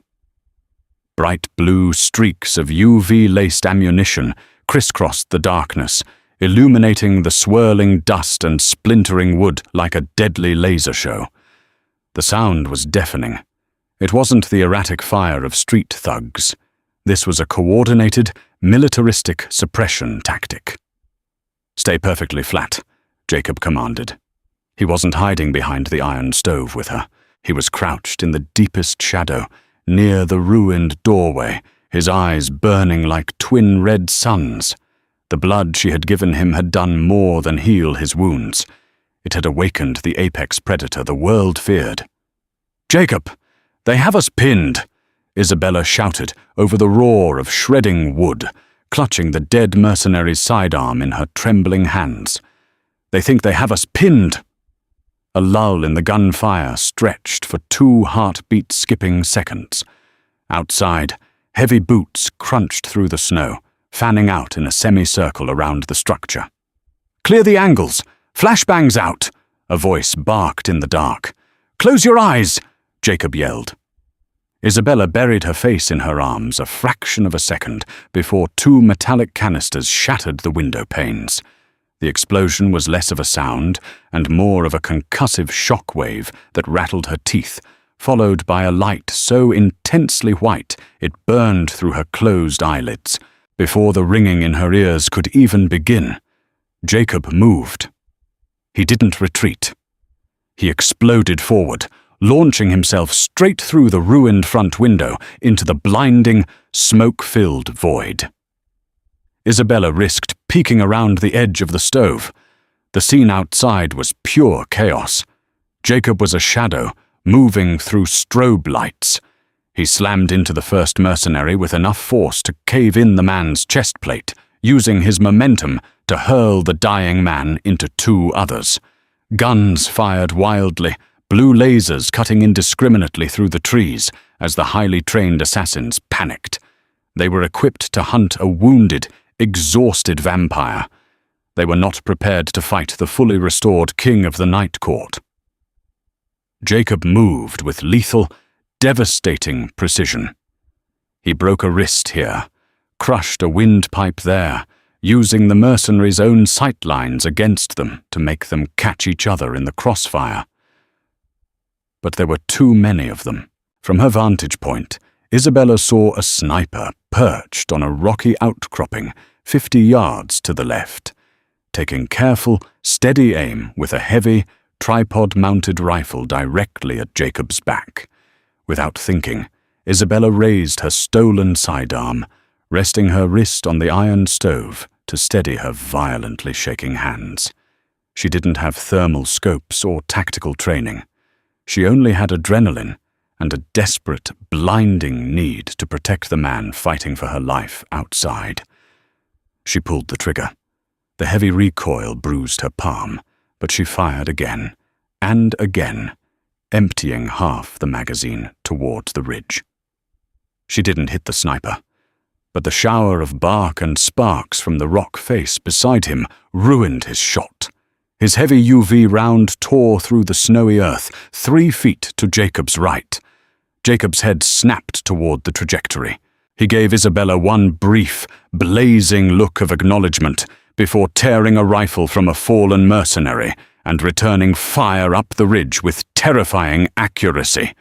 Bright blue streaks of UV-laced ammunition crisscrossed the darkness, illuminating the swirling dust and splintering wood like a deadly laser show. The sound was deafening. It wasn't the erratic fire of street thugs. This was a coordinated, militaristic suppression tactic. "Stay perfectly flat," Jacob commanded. He wasn't hiding behind the iron stove with her. He was crouched in the deepest shadow, near the ruined doorway, his eyes burning like twin red suns. The blood she had given him had done more than heal his wounds. It had awakened the apex predator the world feared. "Jacob, they have us pinned!" Isabella shouted over the roar of shredding wood, clutching the dead mercenary's sidearm in her trembling hands. "They think they have us pinned!" A lull in the gunfire stretched for 2 heartbeat-skipping seconds. Outside, heavy boots crunched through the snow, fanning out in a semicircle around the structure. "Clear the angles! Flashbangs out!" a voice barked in the dark. "Close your eyes!" Jacob yelled. Isabella buried her face in her arms a fraction of a second before 2 metallic canisters shattered the window panes. The explosion was less of a sound and more of a concussive shock wave that rattled her teeth, followed by a light so intensely white it burned through her closed eyelids. Before the ringing in her ears could even begin, Jacob moved. He didn't retreat. He exploded forward, launching himself straight through the ruined front window into the blinding, smoke-filled void. Isabella risked peeking around the edge of the stove. The scene outside was pure chaos. Jacob was a shadow, moving through strobe lights. He slammed into the first mercenary with enough force to cave in the man's chest plate, using his momentum to hurl the dying man into 2 others. Guns fired wildly, blue lasers cutting indiscriminately through the trees as the highly trained assassins panicked. They were equipped to hunt a wounded, exhausted vampire. They were not prepared to fight the fully restored king of the Night Court. Jacob moved with lethal, devastating precision. He broke a wrist here, crushed a windpipe there, using the mercenaries' own sightlines against them to make them catch each other in the crossfire. But there were too many of them. From her vantage point, Isabella saw a sniper perched on a rocky outcropping 50 yards to the left, taking careful, steady aim with a heavy, tripod-mounted rifle directly at Jacob's back. Without thinking, Isabella raised her stolen sidearm, resting her wrist on the iron stove to steady her violently shaking hands. She didn't have thermal scopes or tactical training. She only had adrenaline and a desperate, blinding need to protect the man fighting for her life outside. She pulled the trigger. The heavy recoil bruised her palm, but she fired again and again, emptying half the magazine towards the ridge. She didn't hit the sniper, but the shower of bark and sparks from the rock face beside him ruined his shot. His heavy UV round tore through the snowy earth 3 feet to Jacob's right. Jacob's head snapped toward the trajectory. He gave Isabella one brief, blazing look of acknowledgement before tearing a rifle from a fallen mercenary and returning fire up the ridge with terrifying accuracy.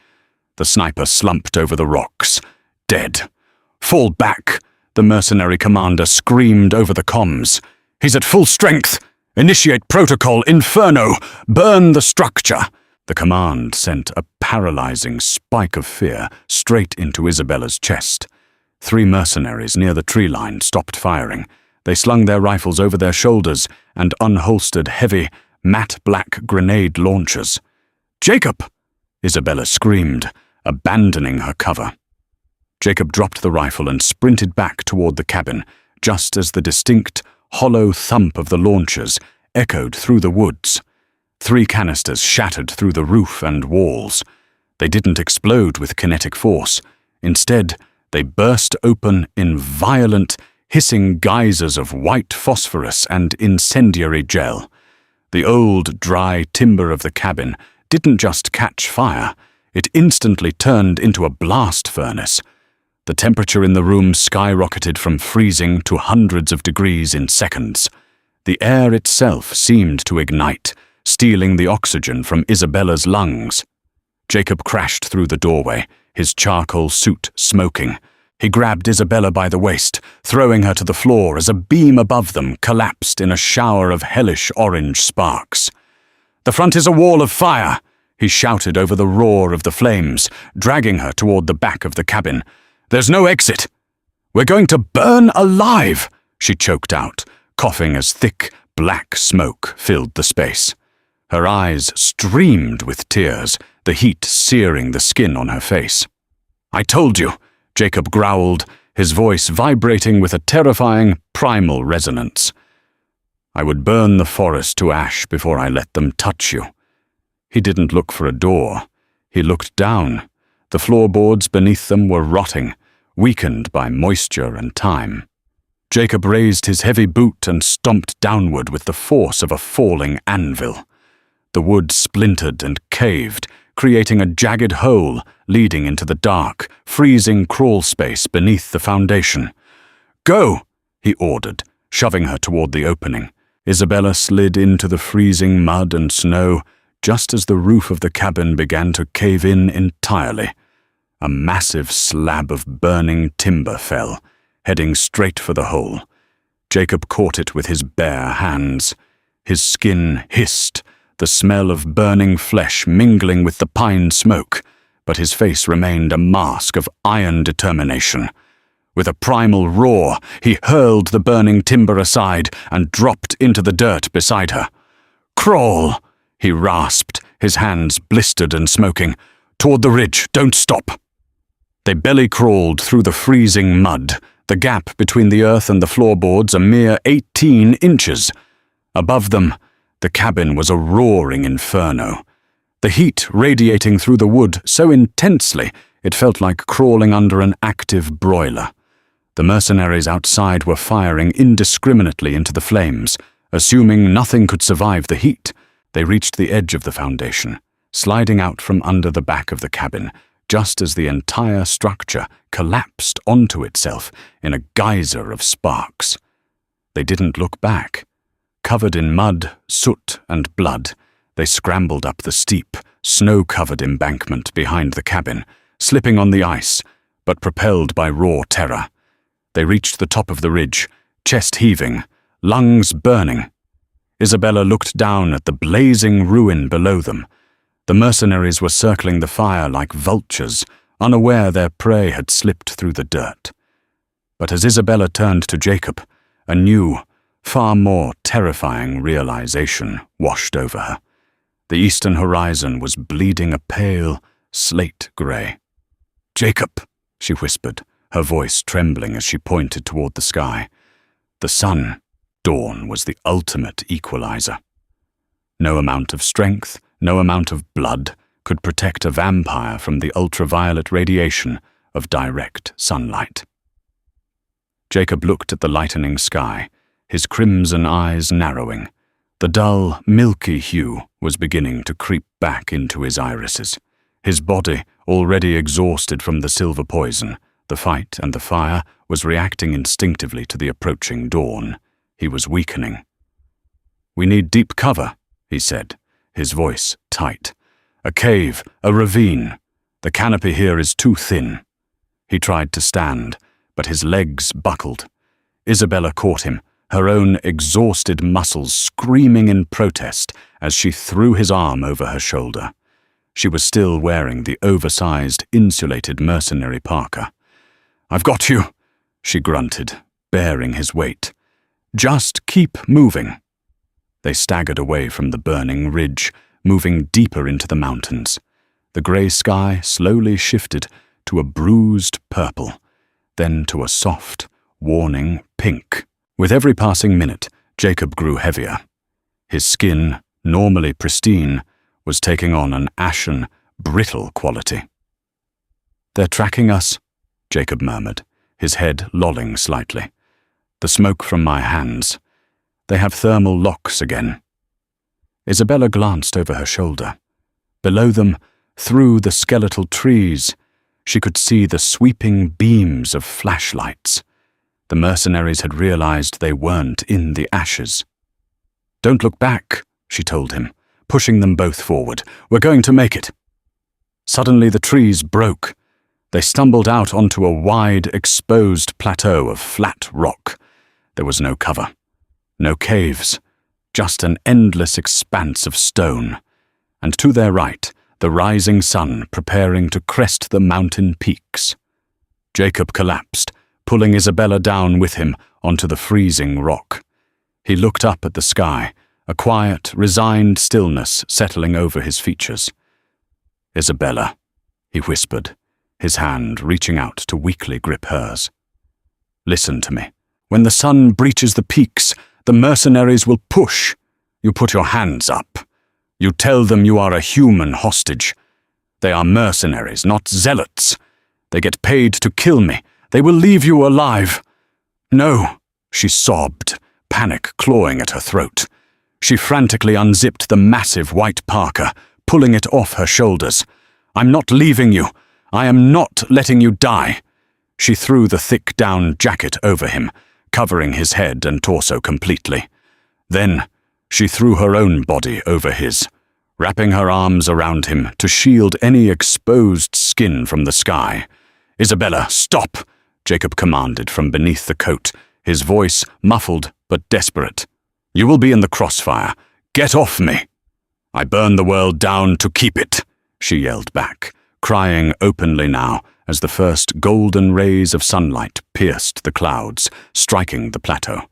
The sniper slumped over the rocks, dead. "Fall back!" the mercenary commander screamed over the comms. "He's at full strength! Initiate protocol, Inferno! Burn the structure!" The command sent a paralyzing spike of fear straight into Isabella's chest. 3 mercenaries near the tree line stopped firing. They slung their rifles over their shoulders and unholstered heavy, matte black grenade launchers. "Jacob!" Isabella screamed, abandoning her cover. Jacob dropped the rifle and sprinted back toward the cabin, just as the distinct, hollow thump of the launchers echoed through the woods. 3 canisters shattered through the roof and walls. They didn't explode with kinetic force. Instead, they burst open in violent, hissing geysers of white phosphorus and incendiary gel. The old, dry timber of the cabin didn't just catch fire, it instantly turned into a blast furnace. The temperature in the room skyrocketed from freezing to hundreds of degrees in seconds. The air itself seemed to ignite, stealing the oxygen from Isabella's lungs. Jacob crashed through the doorway, his charcoal suit smoking. He grabbed Isabella by the waist, throwing her to the floor as a beam above them collapsed in a shower of hellish orange sparks. "The front is a wall of fire!" he shouted over the roar of the flames, dragging her toward the back of the cabin. "There's no exit!" "We're going to burn alive!" she choked out, coughing as thick, black smoke filled the space. Her eyes streamed with tears, the heat searing the skin on her face. "I told you," Jacob growled, his voice vibrating with a terrifying, primal resonance. "I would burn the forest to ash before I let them touch you." He didn't look for a door. He looked down. The floorboards beneath them were rotting, weakened by moisture and time. Jacob raised his heavy boot and stomped downward with the force of a falling anvil. The wood splintered and caved, creating a jagged hole leading into the dark, freezing crawl space beneath the foundation. "Go!" he ordered, shoving her toward the opening. Isabella slid into the freezing mud and snow just as the roof of the cabin began to cave in entirely. A massive slab of burning timber fell, heading straight for the hole. Jacob caught it with his bare hands. His skin hissed, the smell of burning flesh mingling with the pine smoke, but his face remained a mask of iron determination. With a primal roar, he hurled the burning timber aside and dropped into the dirt beside her. "Crawl!" he rasped, his hands blistered and smoking. "Toward the ridge, don't stop!" They belly-crawled through the freezing mud, the gap between the earth and the floorboards a mere 18 inches. Above them, the cabin was a roaring inferno. The heat radiating through the wood so intensely it felt like crawling under an active broiler. The mercenaries outside were firing indiscriminately into the flames, assuming nothing could survive the heat. They reached the edge of the foundation, sliding out from under the back of the cabin, just as the entire structure collapsed onto itself in a geyser of sparks. They didn't look back. Covered in mud, soot, and blood, they scrambled up the steep, snow-covered embankment behind the cabin, slipping on the ice, but propelled by raw terror. They reached the top of the ridge, chest heaving, lungs burning. Isabella looked down at the blazing ruin below them. The mercenaries were circling the fire like vultures, unaware their prey had slipped through the dirt. But as Isabella turned to Jacob, a new, far more terrifying realization washed over her. The eastern horizon was bleeding a pale, slate grey. "Jacob," she whispered, her voice trembling as she pointed toward the sky. The sun, dawn, was the ultimate equalizer. No amount of strength, no amount of blood could protect a vampire from the ultraviolet radiation of direct sunlight. Jacob looked at the lightening sky, his crimson eyes narrowing. The dull, milky hue was beginning to creep back into his irises. His body, already exhausted from the silver poison, the fight and the fire, was reacting instinctively to the approaching dawn. He was weakening. "We need deep cover," he said, his voice tight. "A cave, a ravine. The canopy here is too thin." He tried to stand, but his legs buckled. Isabella caught him, her own exhausted muscles screaming in protest as she threw his arm over her shoulder. She was still wearing the oversized, insulated mercenary parka. "I've got you," she grunted, bearing his weight. "Just keep moving." They staggered away from the burning ridge, moving deeper into the mountains. The grey sky slowly shifted to a bruised purple, then to a soft, warning pink. With every passing minute, Jacob grew heavier. His skin, normally pristine, was taking on an ashen, brittle quality. "They're tracking us," Jacob murmured, his head lolling slightly. "The smoke from my hands. They have thermal locks again." Isabella glanced over her shoulder. Below them, through the skeletal trees, she could see the sweeping beams of flashlights. The mercenaries had realized they weren't in the ashes. "Don't look back," she told him, pushing them both forward. "We're going to make it." Suddenly the trees broke. They stumbled out onto a wide, exposed plateau of flat rock. There was no cover, no caves, just an endless expanse of stone. And to their right, the rising sun preparing to crest the mountain peaks. Jacob collapsed, pulling Isabella down with him onto the freezing rock. He looked up at the sky, a quiet, resigned stillness settling over his features. "Isabella," he whispered, his hand reaching out to weakly grip hers. "Listen to me. When the sun breaches the peaks, the mercenaries will push. You put your hands up. You tell them you are a human hostage. They are mercenaries, not zealots. They get paid to kill me. They will leave you alive." "No," she sobbed, panic clawing at her throat. She frantically unzipped the massive white parka, pulling it off her shoulders. "I'm not leaving you. I am not letting you die." She threw the thick down jacket over him, covering his head and torso completely. Then she threw her own body over his, wrapping her arms around him to shield any exposed skin from the sky. "Isabella, stop!" Jacob commanded from beneath the coat, his voice muffled but desperate. "You will be in the crossfire. Get off me!" "I burn the world down to keep it," she yelled back, crying openly now as the first golden rays of sunlight pierced the clouds, striking the plateau.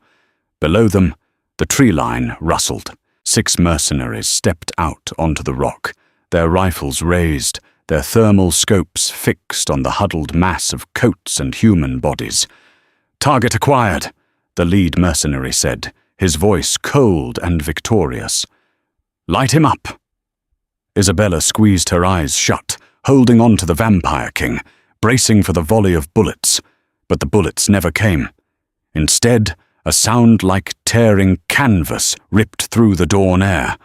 Below them, the tree line rustled. 6 mercenaries stepped out onto the rock, their rifles raised, their thermal scopes fixed on the huddled mass of coats and human bodies. "Target acquired," the lead mercenary said, his voice cold and victorious. "Light him up." Isabella squeezed her eyes shut, holding on to the Vampire King, bracing for the volley of bullets, but the bullets never came. Instead, a sound like tearing canvas ripped through the dawn air.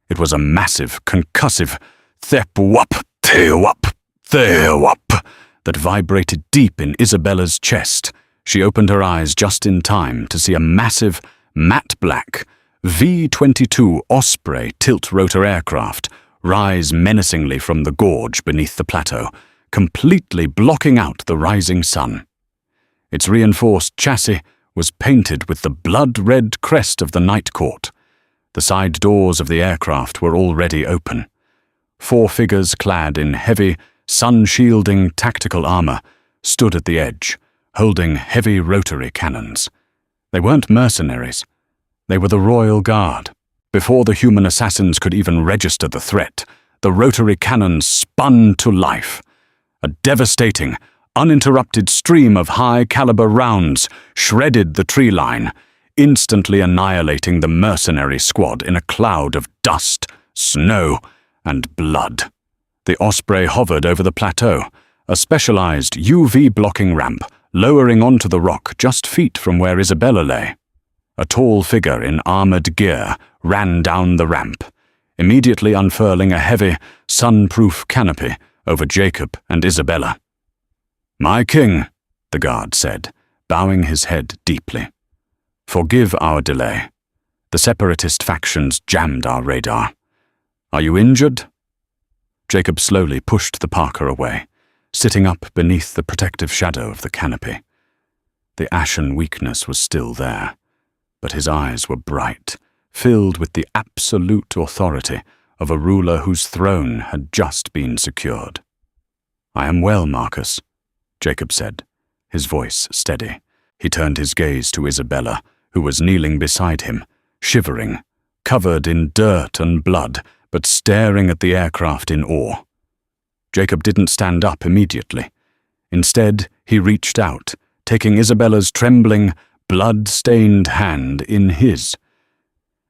It was a massive, concussive thep-wop, theo-wop, theo-wop that vibrated deep in Isabella's chest. She opened her eyes just in time to see a massive, matte black V-22 Osprey tilt-rotor aircraft rise menacingly from the gorge beneath the plateau, completely blocking out the rising sun. Its reinforced chassis was painted with the blood-red crest of the Night Court. The side doors of the aircraft were already open. 4 figures clad in heavy, sun-shielding tactical armor stood at the edge, holding heavy rotary cannons. They weren't mercenaries. They were the Royal Guard. Before the human assassins could even register the threat, the rotary cannons spun to life. A devastating, uninterrupted stream of high-caliber rounds shredded the tree line, instantly annihilating the mercenary squad in a cloud of dust, snow, and blood. The Osprey hovered over the plateau, a specialized UV-blocking ramp lowering onto the rock just feet from where Isabella lay. A tall figure in armored gear ran down the ramp, immediately unfurling a heavy, sun-proof canopy over Jacob and Isabella. "My king," the guard said, bowing his head deeply. "Forgive our delay. The separatist factions jammed our radar. Are you injured?" Jacob slowly pushed the Parker away, sitting up beneath the protective shadow of the canopy. The ashen weakness was still there, but his eyes were bright, filled with the absolute authority of a ruler whose throne had just been secured. "I am well, Marcus," Jacob said, his voice steady. He turned his gaze to Isabella, who was kneeling beside him, shivering, covered in dirt and blood, but staring at the aircraft in awe. Jacob didn't stand up immediately. Instead, he reached out, taking Isabella's trembling, blood-stained hand in his.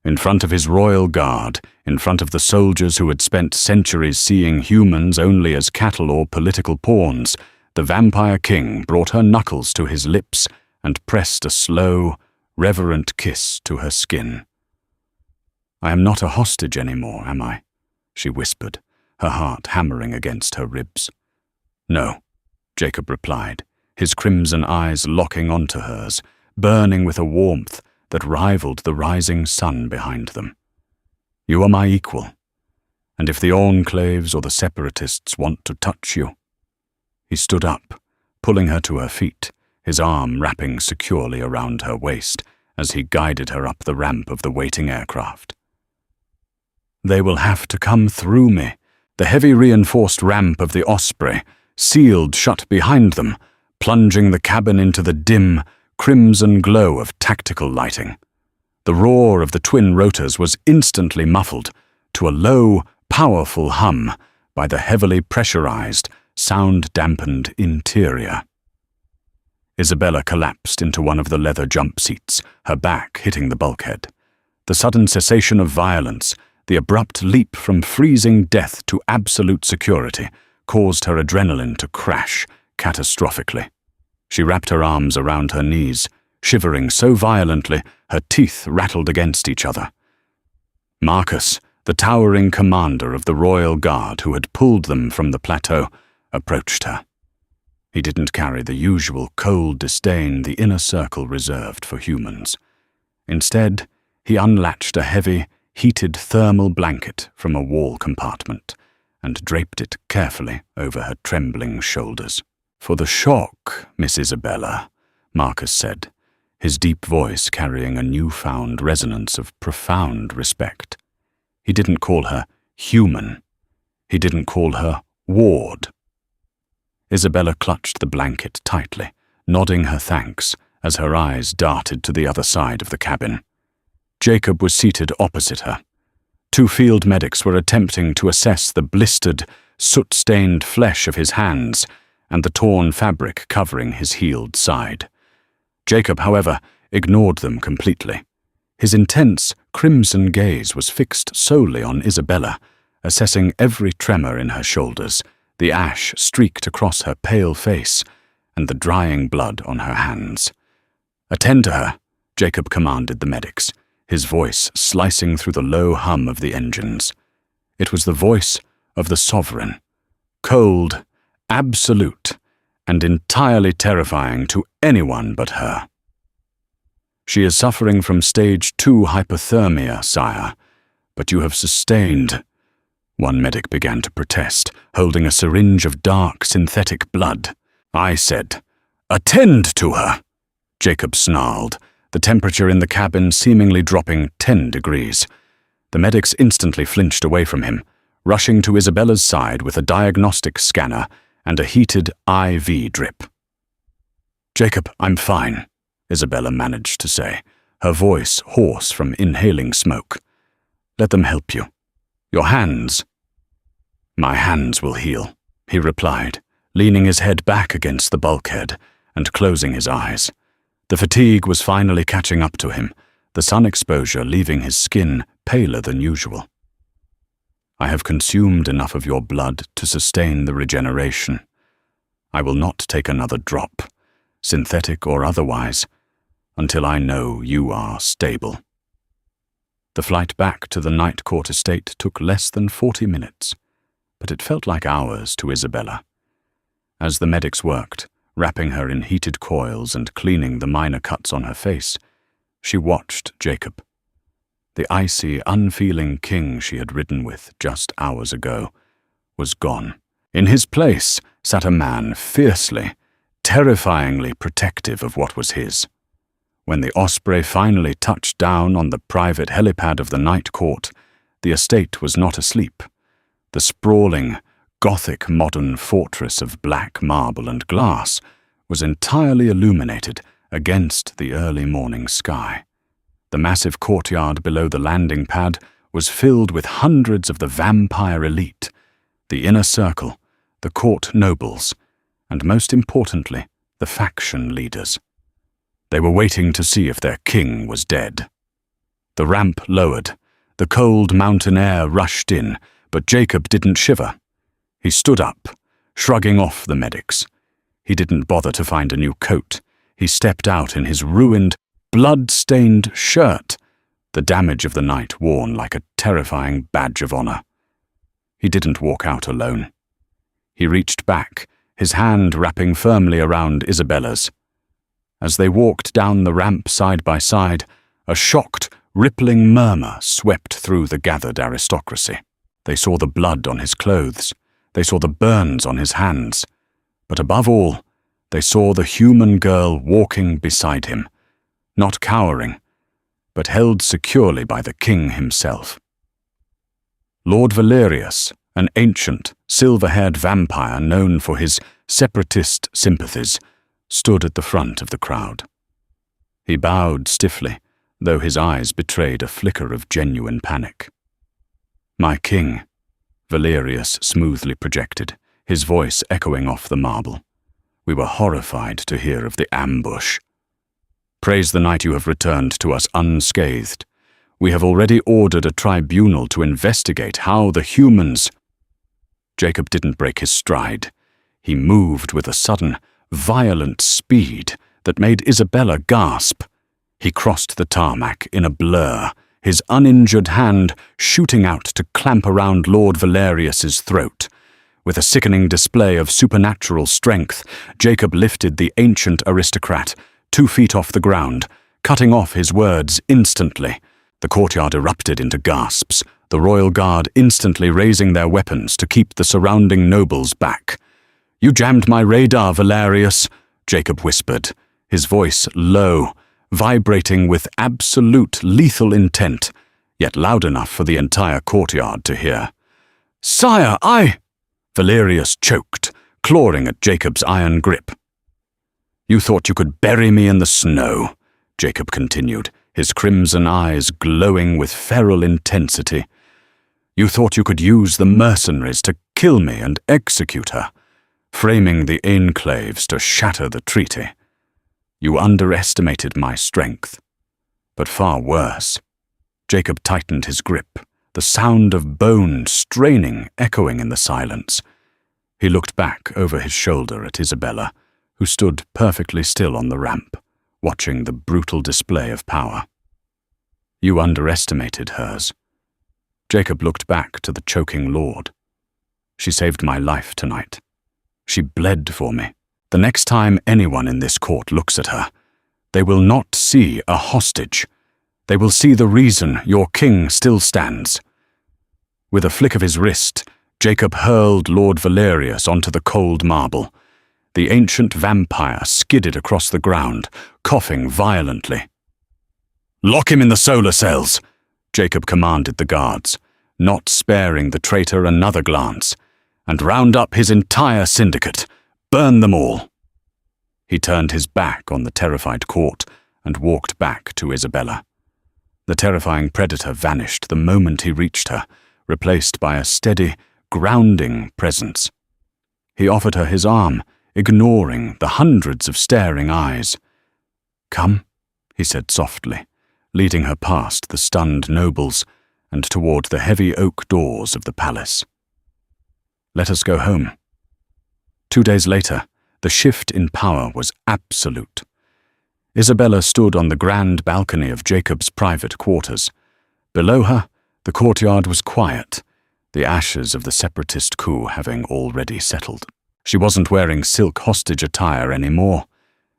In front of his royal guard, in front of the soldiers who had spent centuries seeing humans only as cattle or political pawns, the Vampire King brought her knuckles to his lips and pressed a slow, reverent kiss to her skin. I am not a hostage anymore, am I? She whispered, her heart hammering against her ribs. No, Jacob replied, his crimson eyes locking onto hers, burning with a warmth that rivaled the rising sun behind them. You are my equal, and if the enclaves or the separatists want to touch you. He stood up, pulling her to her feet, his arm wrapping securely around her waist as he guided her up the ramp of the waiting aircraft. They will have to come through me. The heavy reinforced ramp of the Osprey sealed shut behind them, plunging the cabin into the dim, crimson glow of tactical lighting. The roar of the twin rotors was instantly muffled to a low, powerful hum by the heavily pressurized, sound-dampened interior. Isabella collapsed into one of the leather jump seats, her back hitting the bulkhead. The sudden cessation of violence, the abrupt leap from freezing death to absolute security, caused her adrenaline to crash catastrophically. She wrapped her arms around her knees, shivering so violently her teeth rattled against each other. Marcus, the towering commander of the Royal Guard who had pulled them from the plateau, approached her. He didn't carry the usual cold disdain the inner circle reserved for humans. Instead, he unlatched a heavy, heated thermal blanket from a wall compartment and draped it carefully over her trembling shoulders. For the shock, Miss Isabella, Marcus said, his deep voice carrying a newfound resonance of profound respect. He didn't call her human. He didn't call her ward. Isabella clutched the blanket tightly, nodding her thanks as her eyes darted to the other side of the cabin. Jacob was seated opposite her. 2 field medics were attempting to assess the blistered, soot-stained flesh of his hands and the torn fabric covering his healed side. Jacob, however, ignored them completely. His intense, crimson gaze was fixed solely on Isabella, assessing every tremor in her shoulders, the ash streaked across her pale face, and the drying blood on her hands. "Attend to her," Jacob commanded the medics, his voice slicing through the low hum of the engines. It was the voice of the sovereign, cold, absolute, and entirely terrifying to anyone but her. "She is suffering from stage 2 hypothermia, sire, but you have sustained—" One medic began to protest, holding a syringe of dark synthetic blood. I said, "Attend to her!" Jacob snarled, the temperature in the cabin seemingly dropping 10 degrees. The medics instantly flinched away from him, rushing to Isabella's side with a diagnostic scanner and a heated IV drip. "Jacob, I'm fine," Isabella managed to say, her voice hoarse from inhaling smoke. "Let them help you. Your hands." "My hands will heal," he replied, leaning his head back against the bulkhead and closing his eyes. The fatigue was finally catching up to him, the sun exposure leaving his skin paler than usual. "I have consumed enough of your blood to sustain the regeneration. I will not take another drop, synthetic or otherwise, until I know you are stable." The flight back to the Night Court estate took less than 40 minutes, but it felt like hours to Isabella. As the medics worked, wrapping her in heated coils and cleaning the minor cuts on her face, she watched Jacob. The icy, unfeeling king she had ridden with just hours ago was gone. In his place sat a man fiercely, terrifyingly protective of what was his. When the Osprey finally touched down on the private helipad of the Night Court, the estate was not asleep. The sprawling, Gothic modern fortress of black marble and glass was entirely illuminated against the early morning sky. The massive courtyard below the landing pad was filled with hundreds of the vampire elite, the inner circle, the court nobles, and most importantly, the faction leaders. They were waiting to see if their king was dead. The ramp lowered, the cold mountain air rushed in, but Jacob didn't shiver. He stood up, shrugging off the medics. He didn't bother to find a new coat. He stepped out in his ruined, blood-stained shirt, the damage of the night worn like a terrifying badge of honor. He didn't walk out alone. He reached back, his hand wrapping firmly around Isabella's. As they walked down the ramp side by side, a shocked, rippling murmur swept through the gathered aristocracy. They saw the blood on his clothes. They saw the burns on his hands. But above all, they saw the human girl walking beside him, not cowering, but held securely by the king himself. Lord Valerius, an ancient, silver-haired vampire known for his separatist sympathies, stood at the front of the crowd. He bowed stiffly, though his eyes betrayed a flicker of genuine panic. "My king," Valerius smoothly projected, his voice echoing off the marble. "We were horrified to hear of the ambush. Praise the night you have returned to us unscathed. We have already ordered a tribunal to investigate how the humans—" Jacob didn't break his stride. He moved with a sudden, violent speed that made Isabella gasp. He crossed the tarmac in a blur, his uninjured hand shooting out to clamp around Lord Valerius's throat. With a sickening display of supernatural strength, Jacob lifted the ancient aristocrat 2 feet off the ground, cutting off his words instantly. The courtyard erupted into gasps, the royal guard instantly raising their weapons to keep the surrounding nobles back. "You jammed my radar, Valerius," Jacob whispered, his voice low, vibrating with absolute lethal intent, yet loud enough for the entire courtyard to hear. "Sire, Valerius choked, clawing at Jacob's iron grip. "You thought you could bury me in the snow," Jacob continued, his crimson eyes glowing with feral intensity. "You thought you could use the mercenaries to kill me and execute her, framing the enclaves to shatter the treaty. You underestimated my strength. But far worse." Jacob tightened his grip, the sound of bone straining echoing in the silence. He looked back over his shoulder at Isabella, who stood perfectly still on the ramp, watching the brutal display of power. "You underestimated hers." Jacob looked back to the choking lord. "She saved my life tonight. She bled for me. The next time anyone in this court looks at her, they will not see a hostage. They will see the reason your king still stands." With a flick of his wrist, Jacob hurled Lord Valerius onto the cold marble. The ancient vampire skidded across the ground, coughing violently. "Lock him in the solar cells," Jacob commanded the guards, not sparing the traitor another glance, "and round up his entire syndicate. Burn them all." He turned his back on the terrified court and walked back to Isabella. The terrifying predator vanished the moment he reached her, replaced by a steady, grounding presence. He offered her his arm, ignoring the hundreds of staring eyes. "Come," he said softly, leading her past the stunned nobles and toward the heavy oak doors of the palace. "Let us go home." 2 days later, the shift in power was absolute. Isabella stood on the grand balcony of Jacob's private quarters. Below her, the courtyard was quiet, the ashes of the separatist coup having already settled. She wasn't wearing silk hostage attire anymore.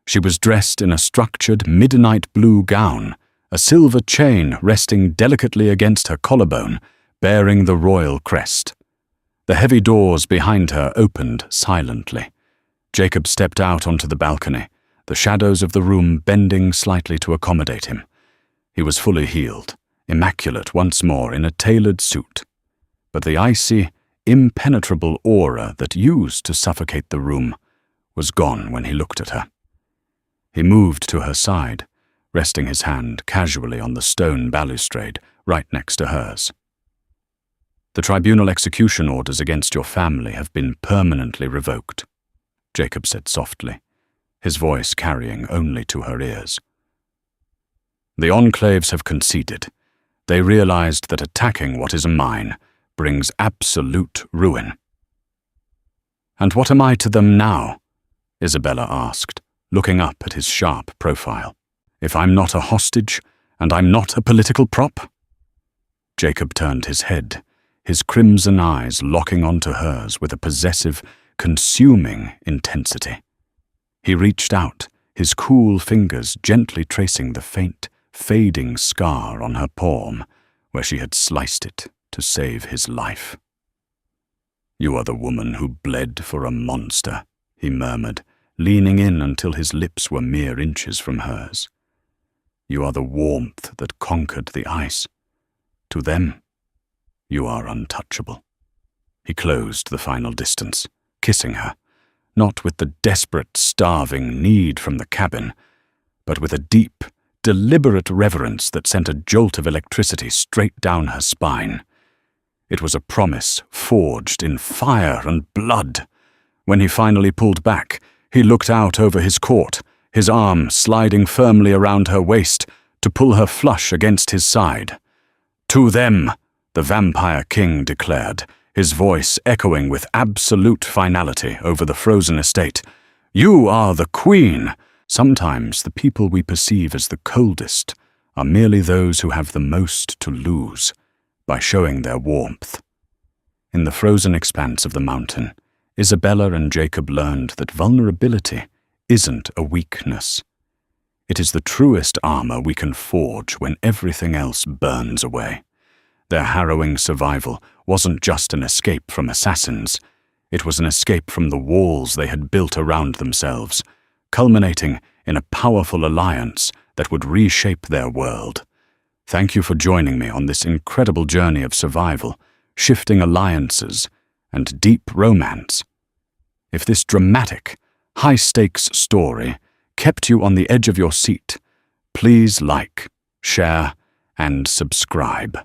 She was dressed in a structured midnight blue gown, a silver chain resting delicately against her collarbone, bearing the royal crest. The heavy doors behind her opened silently. Jacob stepped out onto the balcony, the shadows of the room bending slightly to accommodate him. He was fully healed, immaculate once more in a tailored suit. But the icy, impenetrable aura that used to suffocate the room was gone when he looked at her. He moved to her side, resting his hand casually on the stone balustrade right next to hers. "The tribunal execution orders against your family have been permanently revoked," Jacob said softly, his voice carrying only to her ears. "The enclaves have conceded. They realized that attacking what is mine brings absolute ruin." "And what am I to them now?" Isabella asked, looking up at his sharp profile. "If I'm not a hostage, and I'm not a political prop?" Jacob turned his head, his crimson eyes locking onto hers with a possessive, consuming intensity. He reached out, his cool fingers gently tracing the faint, fading scar on her palm where she had sliced it to save his life. "You are the woman who bled for a monster," he murmured, leaning in until his lips were mere inches from hers. "You are the warmth that conquered the ice. To them, you are untouchable." He closed the final distance, kissing her, not with the desperate, starving need from the cabin, but with a deep, deliberate reverence that sent a jolt of electricity straight down her spine. It was a promise forged in fire and blood. When he finally pulled back, he looked out over his court, his arm sliding firmly around her waist to pull her flush against his side. "To them," the Vampire King declared, his voice echoing with absolute finality over the frozen estate. "You are the queen. Sometimes the people we perceive as the coldest are merely those who have the most to lose by showing their warmth." In the frozen expanse of the mountain, Isabella and Jacob learned that vulnerability isn't a weakness. It is the truest armor we can forge when everything else burns away. Their harrowing survival wasn't just an escape from assassins. It was an escape from the walls they had built around themselves, culminating in a powerful alliance that would reshape their world. Thank you for joining me on this incredible journey of survival, shifting alliances, and deep romance. If this dramatic, high-stakes story kept you on the edge of your seat, please like, share, and subscribe.